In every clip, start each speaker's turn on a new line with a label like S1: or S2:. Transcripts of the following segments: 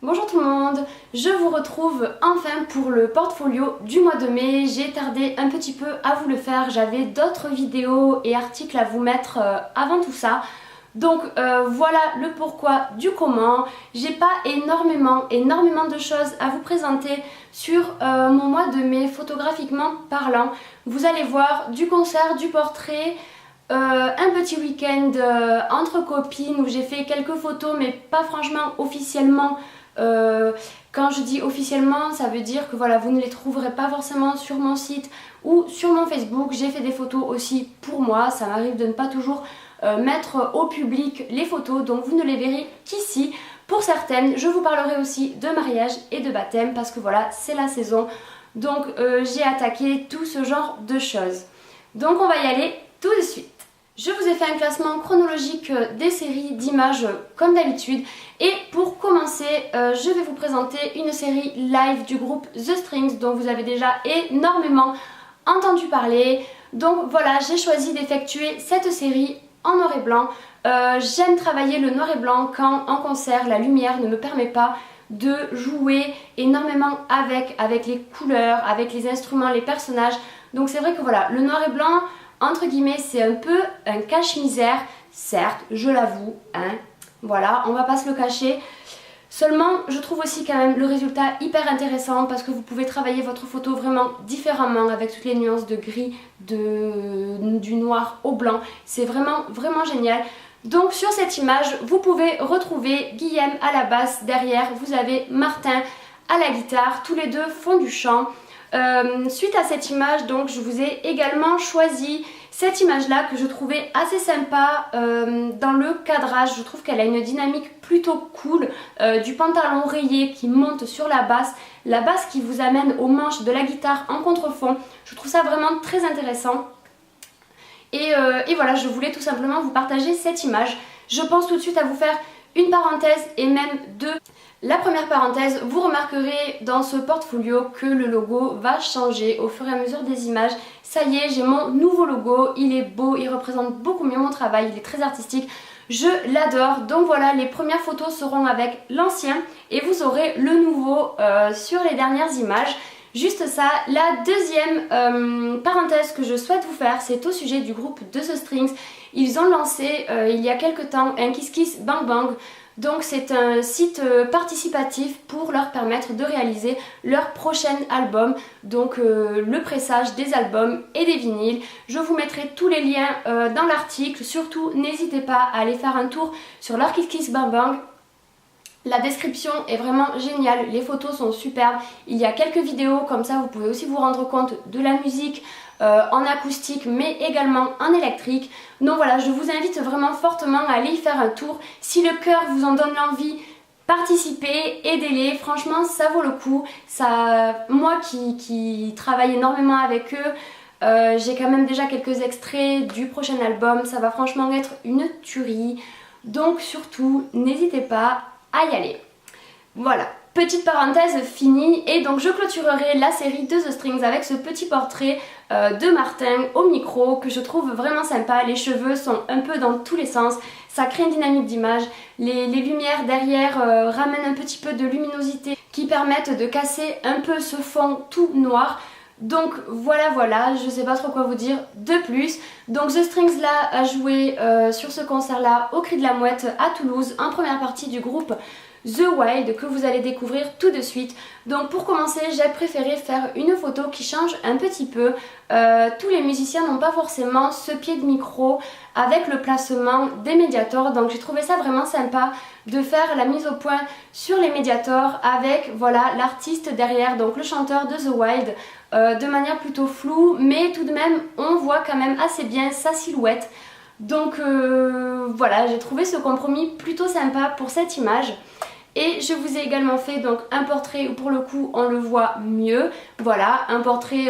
S1: Bonjour tout le monde, je vous retrouve enfin pour le portfolio du mois de mai. J'ai tardé un petit peu à vous le faire, j'avais d'autres vidéos et articles à vous mettre avant tout ça. Donc voilà le pourquoi du comment. J'ai pas énormément de choses à vous présenter sur mon mois de mai photographiquement parlant. Vous allez voir du concert, du portrait, un petit week-end entre copines où j'ai fait quelques photos mais pas franchement officiellement. Quand je dis officiellement, ça veut dire que voilà, vous ne les trouverez pas forcément sur mon site ou sur mon Facebook. J'ai fait des photos aussi pour moi, ça m'arrive de ne pas toujours mettre au public les photos, donc vous ne les verrez qu'ici. Pour certaines, je vous parlerai aussi de mariage et de baptême parce que voilà, c'est la saison, donc j'ai attaqué tout ce genre de choses. Donc on va y aller tout de suite. Je vous ai fait un classement chronologique des séries d'images comme d'habitude. Et pour commencer, je vais vous présenter une série live du groupe The Strings dont vous avez déjà énormément entendu parler. Donc voilà, j'ai choisi d'effectuer cette série en noir et blanc. J'aime travailler le noir et blanc quand en concert la lumière ne me permet pas de jouer énormément avec les couleurs, avec les instruments, les personnages. Donc c'est vrai que voilà, le noir et blanc, entre guillemets, c'est un peu un cache-misère, certes, je l'avoue, hein, voilà, on va pas se le cacher. Seulement, je trouve aussi quand même le résultat hyper intéressant parce que vous pouvez travailler votre photo vraiment différemment avec toutes les nuances de gris, du noir au blanc. C'est vraiment génial. Donc sur cette image, vous pouvez retrouver Guillaume à la basse, derrière vous avez Martin à la guitare, tous les deux font du chant. Suite à cette image, donc je vous ai également choisi cette image là que je trouvais assez sympa dans le cadrage. Je trouve qu'elle a une dynamique plutôt cool, du pantalon rayé qui monte sur la basse qui vous amène aux manches de la guitare en contrefond. Je trouve ça vraiment très intéressant. Et voilà, je voulais tout simplement vous partager cette image. Je pense tout de suite à vous faire une parenthèse et même deux. La première parenthèse, vous remarquerez dans ce portfolio que le logo va changer au fur et à mesure des images. Ça y est, j'ai mon nouveau logo, il est beau, il représente beaucoup mieux mon travail, il est très artistique. Je l'adore, donc voilà, les premières photos seront avec l'ancien et vous aurez le nouveau sur les dernières images. Juste ça, la deuxième parenthèse que je souhaite vous faire, c'est au sujet du groupe de The Strings. Ils ont lancé il y a quelques temps un Kiss Kiss Bang Bang. Donc c'est un site participatif pour leur permettre de réaliser leur prochain album, donc le pressage des albums et des vinyles. Je vous mettrai tous les liens dans l'article, surtout n'hésitez pas à aller faire un tour sur leur Kiss Kiss Bang Bang. La description est vraiment géniale, les photos sont superbes, il y a quelques vidéos comme ça vous pouvez aussi vous rendre compte de la musique en acoustique mais également en électrique. Donc voilà, je vous invite vraiment fortement à aller y faire un tour. Si le cœur vous en donne l'envie, participez, aidez-les, franchement ça vaut le coup. Moi qui travaille énormément avec eux, j'ai quand même déjà quelques extraits du prochain album, ça va franchement être une tuerie. Donc surtout, n'hésitez pas à y aller. Voilà, petite parenthèse finie et donc je clôturerai la série de The Strings avec ce petit portrait de Martin au micro que je trouve vraiment sympa. Les cheveux sont un peu dans tous les sens, ça crée une dynamique d'image. Les lumières derrière ramènent un petit peu de luminosité qui permettent de casser un peu ce fond tout noir. Donc voilà, je sais pas trop quoi vous dire de plus. Donc The Strings là a joué sur ce concert là au Cri de la Mouette à Toulouse en première partie du groupe The Wild que vous allez découvrir tout de suite. Donc pour commencer, j'ai préféré faire une photo qui change un petit peu. Tous les musiciens n'ont pas forcément ce pied de micro avec le placement des médiators, donc j'ai trouvé ça vraiment sympa de faire la mise au point sur les médiators avec voilà l'artiste derrière, donc le chanteur de The Wild, de manière plutôt floue, mais tout de même on voit quand même assez bien sa silhouette. Donc voilà, j'ai trouvé ce compromis plutôt sympa pour cette image. Et je vous ai également fait donc un portrait où pour le coup on le voit mieux. Voilà, un portrait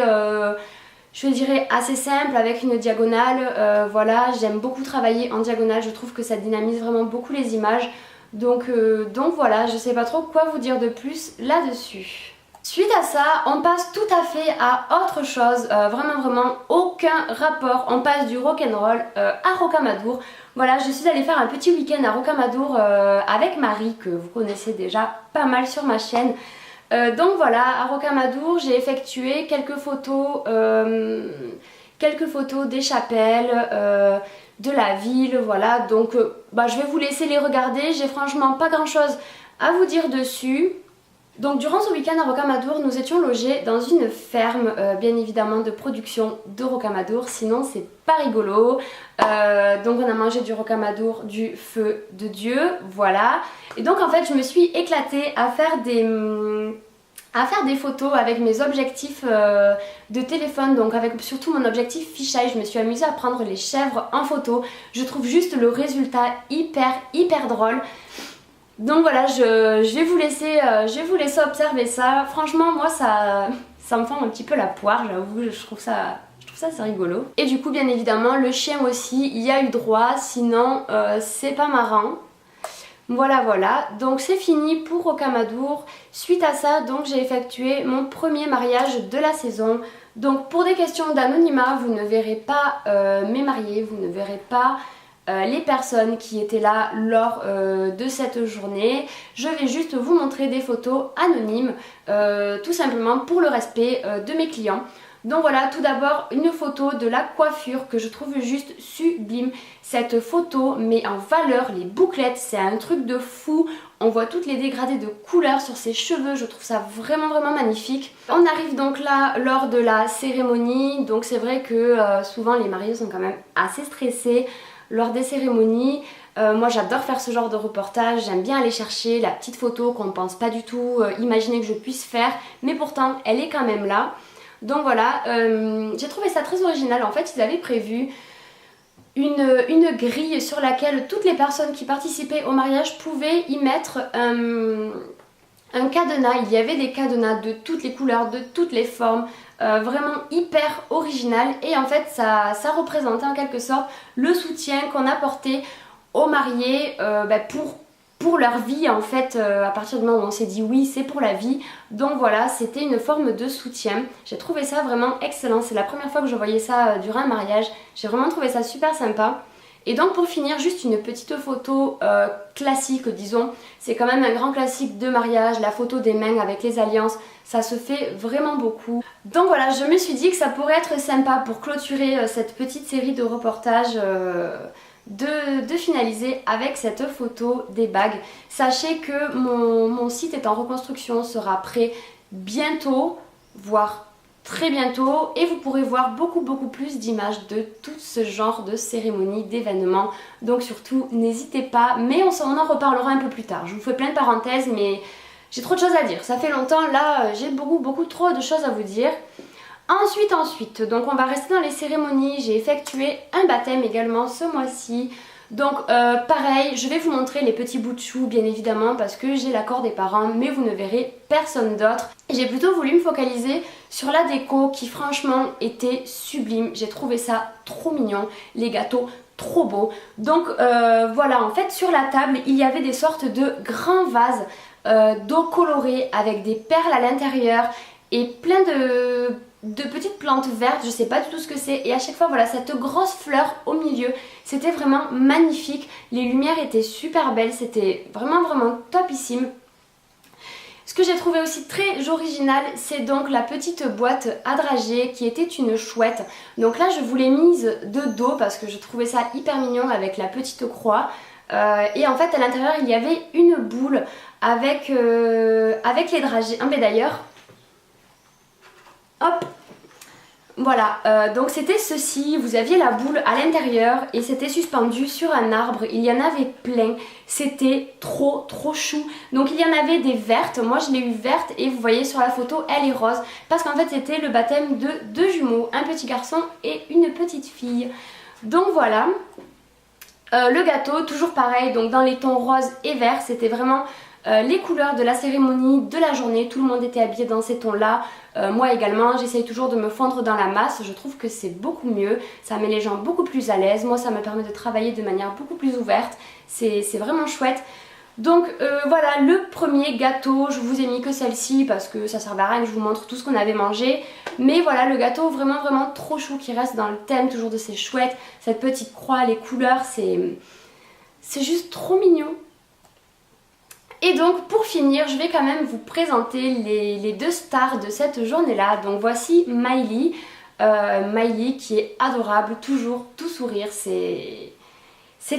S1: je dirais assez simple avec une diagonale. Voilà, j'aime beaucoup travailler en diagonale, je trouve que ça dynamise vraiment beaucoup les images. Donc voilà, je sais pas trop quoi vous dire de plus là-dessus. Suite à ça, on passe tout à fait à autre chose, vraiment aucun rapport. On passe du rock'n'roll à Rocamadour. Voilà, je suis allée faire un petit week-end à Rocamadour avec Marie, que vous connaissez déjà pas mal sur ma chaîne. Donc voilà, à Rocamadour, j'ai effectué quelques photos des chapelles, de la ville, voilà. Donc je vais vous laisser les regarder, j'ai franchement pas grand chose à vous dire dessus. Donc durant ce week-end à Rocamadour, nous étions logés dans une ferme, bien évidemment de production de Rocamadour, sinon c'est pas rigolo. Donc on a mangé du Rocamadour, du feu de Dieu, voilà. Et donc en fait je me suis éclatée à faire des photos avec mes objectifs de téléphone, donc avec surtout mon objectif fisheye. Je me suis amusée à prendre les chèvres en photo. Je trouve juste le résultat hyper drôle. Donc voilà, je vais vous laisser observer ça. Franchement, moi ça me fend un petit peu la poire, j'avoue, je trouve ça c'est rigolo. Et du coup, bien évidemment, le chien aussi y a eu droit, sinon c'est pas marrant. Voilà, donc c'est fini pour Rocamadour. Suite à ça, donc j'ai effectué mon premier mariage de la saison. Donc pour des questions d'anonymat, vous ne verrez pas mes mariés, vous ne verrez pas les personnes qui étaient là lors de cette journée. Je vais juste vous montrer des photos anonymes, tout simplement pour le respect de mes clients. Donc voilà, tout d'abord une photo de la coiffure que je trouve juste sublime. Cette photo met en valeur les bouclettes, c'est un truc de fou. On voit toutes les dégradés de couleurs sur ses cheveux, je trouve ça vraiment magnifique. On arrive donc là lors de la cérémonie, donc c'est vrai que souvent les mariés sont quand même assez stressés lors des cérémonies. Moi j'adore faire ce genre de reportage, j'aime bien aller chercher la petite photo qu'on ne pense pas du tout imaginer que je puisse faire, mais pourtant elle est quand même là. Donc voilà, j'ai trouvé ça très original. En fait, ils avaient prévu une grille sur laquelle toutes les personnes qui participaient au mariage pouvaient y mettre un cadenas. Il y avait des cadenas de toutes les couleurs, de toutes les formes, vraiment hyper original. Et en fait, ça représentait en quelque sorte le soutien qu'on apportait aux mariés pour leur vie en fait, à partir du moment où on s'est dit oui c'est pour la vie. Donc voilà, c'était une forme de soutien. J'ai trouvé ça vraiment excellent, c'est la première fois que je voyais ça durant un mariage. J'ai vraiment trouvé ça super sympa. Et donc pour finir, juste une petite photo classique disons. C'est quand même un grand classique de mariage, la photo des mains avec les alliances. Ça se fait vraiment beaucoup. Donc voilà, je me suis dit que ça pourrait être sympa pour clôturer cette petite série de reportages de finaliser avec cette photo des bagues. Sachez que mon site est en reconstruction, sera prêt bientôt, voire très bientôt, et vous pourrez voir beaucoup plus d'images de tout ce genre de cérémonies, d'événements. Donc surtout n'hésitez pas, mais on en reparlera un peu plus tard. Je vous fais plein de parenthèses, mais j'ai trop de choses à dire. Ça fait longtemps, là j'ai beaucoup trop de choses à vous dire. Ensuite, donc on va rester dans les cérémonies. J'ai effectué un baptême également ce mois-ci. Donc pareil, je vais vous montrer les petits bouts de chou bien évidemment parce que j'ai l'accord des parents, mais vous ne verrez personne d'autre. J'ai plutôt voulu me focaliser sur la déco qui franchement était sublime. J'ai trouvé ça trop mignon, les gâteaux trop beaux. Donc voilà, en fait sur la table il y avait des sortes de grands vases d'eau colorée avec des perles à l'intérieur et plein de petites plantes vertes, je sais pas du tout ce que c'est, et à chaque fois voilà cette grosse fleur au milieu, c'était vraiment magnifique, les lumières étaient super belles, c'était vraiment topissime. Ce que j'ai trouvé aussi très original, c'est donc la petite boîte à dragées qui était une chouette. Donc là je vous l'ai mise de dos parce que je trouvais ça hyper mignon avec la petite croix. Et en fait à l'intérieur il y avait une boule avec les dragées. Mais d'ailleurs, hop, voilà, donc c'était ceci, vous aviez la boule à l'intérieur et c'était suspendu sur un arbre, il y en avait plein, c'était trop chou. Donc il y en avait des vertes, moi je l'ai eu verte et vous voyez sur la photo elle est rose parce qu'en fait c'était le baptême de deux jumeaux, un petit garçon et une petite fille. Donc voilà, le gâteau toujours pareil, donc dans les tons rose et vert, c'était vraiment les couleurs de la cérémonie, de la journée, tout le monde était habillé dans ces tons là, moi également, j'essaye toujours de me fondre dans la masse, je trouve que c'est beaucoup mieux, ça met les gens beaucoup plus à l'aise, moi ça me permet de travailler de manière beaucoup plus ouverte, c'est vraiment chouette. Donc voilà, le premier gâteau, je vous ai mis que celle-ci parce que ça sert à rien que je vous montre tout ce qu'on avait mangé. Mais voilà, le gâteau vraiment trop chou qui reste dans le thème toujours de ces chouettes. Cette petite croix, les couleurs, c'est juste trop mignon. Et donc pour finir, je vais quand même vous présenter les deux stars de cette journée-là. Donc voici Miley. Miley qui est adorable, toujours tout sourire, c'est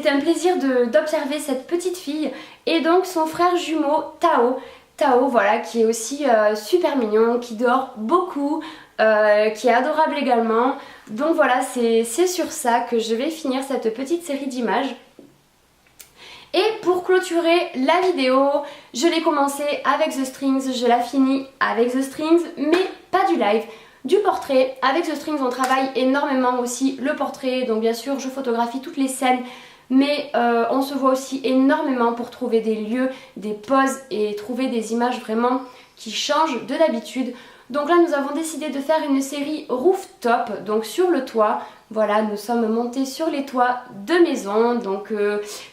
S1: un plaisir d'observer cette petite fille. Et donc son frère jumeau Tao, voilà, qui est aussi super mignon, qui dort beaucoup, qui est adorable également. Donc voilà, c'est sur ça que je vais finir cette petite série d'images. Et pour clôturer la vidéo, je l'ai commencé avec The Strings, je la finis avec The Strings, mais pas du live. Du portrait. Avec The Strings on travaille énormément aussi le portrait, donc bien sûr je photographie toutes les scènes, mais on se voit aussi énormément pour trouver des lieux, des poses et trouver des images vraiment qui changent de d'habitude. Donc là nous avons décidé de faire une série rooftop, donc sur le toit. Voilà, nous sommes montés sur les toits de maison, donc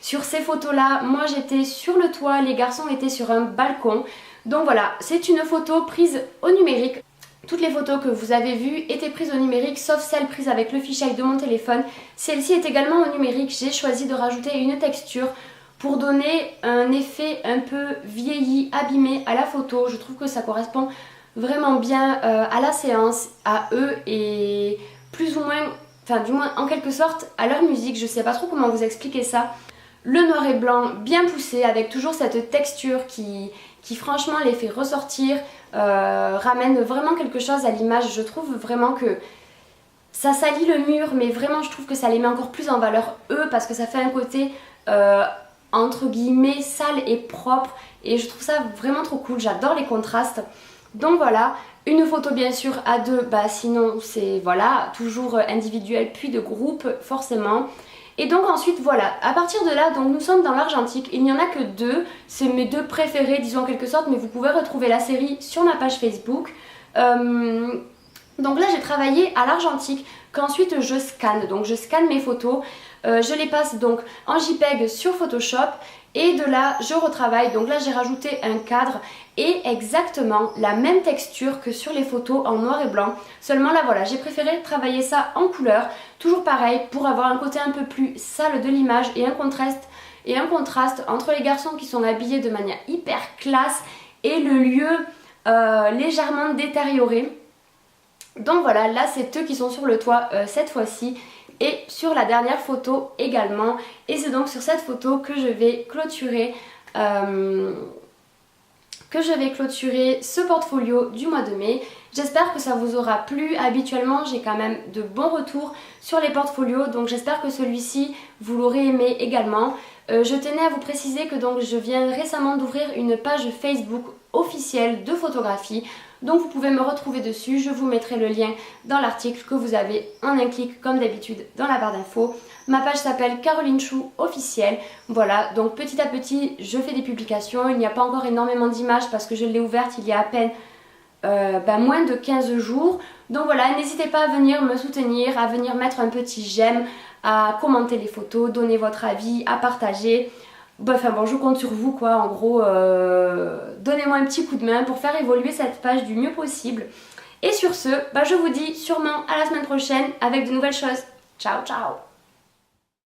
S1: sur ces photos là, moi j'étais sur le toit, les garçons étaient sur un balcon. Donc voilà, c'est une photo prise au numérique. Toutes les photos que vous avez vues étaient prises au numérique, sauf celle prise avec le fisheye de mon téléphone. Celle-ci est également au numérique. J'ai choisi de rajouter une texture pour donner un effet un peu vieilli, abîmé à la photo. Je trouve que ça correspond vraiment bien à la séance, à eux et plus ou moins, enfin du moins en quelque sorte à leur musique. Je sais pas trop comment vous expliquer ça. Le noir et blanc bien poussé avec toujours cette texture qui franchement les fait ressortir, ramène vraiment quelque chose à l'image. Je trouve vraiment que ça salit le mur, mais vraiment je trouve que ça les met encore plus en valeur eux, parce que ça fait un côté entre guillemets sale et propre, et je trouve ça vraiment trop cool. J'adore les contrastes. Donc voilà, une photo bien sûr à deux, bah sinon c'est voilà, toujours individuel puis de groupe forcément. Et donc ensuite voilà, à partir de là, donc nous sommes dans l'argentique, il n'y en a que deux, c'est mes deux préférés disons en quelque sorte, mais vous pouvez retrouver la série sur ma page Facebook. Donc là j'ai travaillé à l'argentique, qu'ensuite je scanne, donc je scanne mes photos, je les passe donc en JPEG sur Photoshop, et de là je retravaille. Donc là j'ai rajouté un cadre et exactement la même texture que sur les photos en noir et blanc, seulement là voilà, j'ai préféré travailler ça en couleur, toujours pareil pour avoir un côté un peu plus sale de l'image et un contraste entre les garçons qui sont habillés de manière hyper classe et le lieu légèrement détérioré. Donc voilà, là c'est eux qui sont sur le toit cette fois-ci, et sur la dernière photo également. Et c'est donc sur cette photo que je vais clôturer ce portfolio du mois de mai. J'espère que ça vous aura plu. Habituellement j'ai quand même de bons retours sur les portfolios, donc j'espère que celui-ci vous l'aurez aimé également. Je tenais à vous préciser que donc je viens récemment d'ouvrir une page Facebook officielle de photographie, donc vous pouvez me retrouver dessus. Je vous mettrai le lien dans l'article que vous avez en un clic comme d'habitude dans la barre d'infos. Ma page s'appelle Caroline Chou officielle. Voilà, donc petit à petit je fais des publications. Il n'y a pas encore énormément d'images parce que je l'ai ouverte il y a à peine moins de 15 jours. Donc voilà, n'hésitez pas à venir me soutenir, à venir mettre un petit j'aime, à commenter les photos, donner votre avis, à partager. Enfin bon, je compte sur vous quoi, en gros, donnez-moi un petit coup de main pour faire évoluer cette page du mieux possible. Et sur ce, je vous dis sûrement à la semaine prochaine avec de nouvelles choses. Ciao ciao.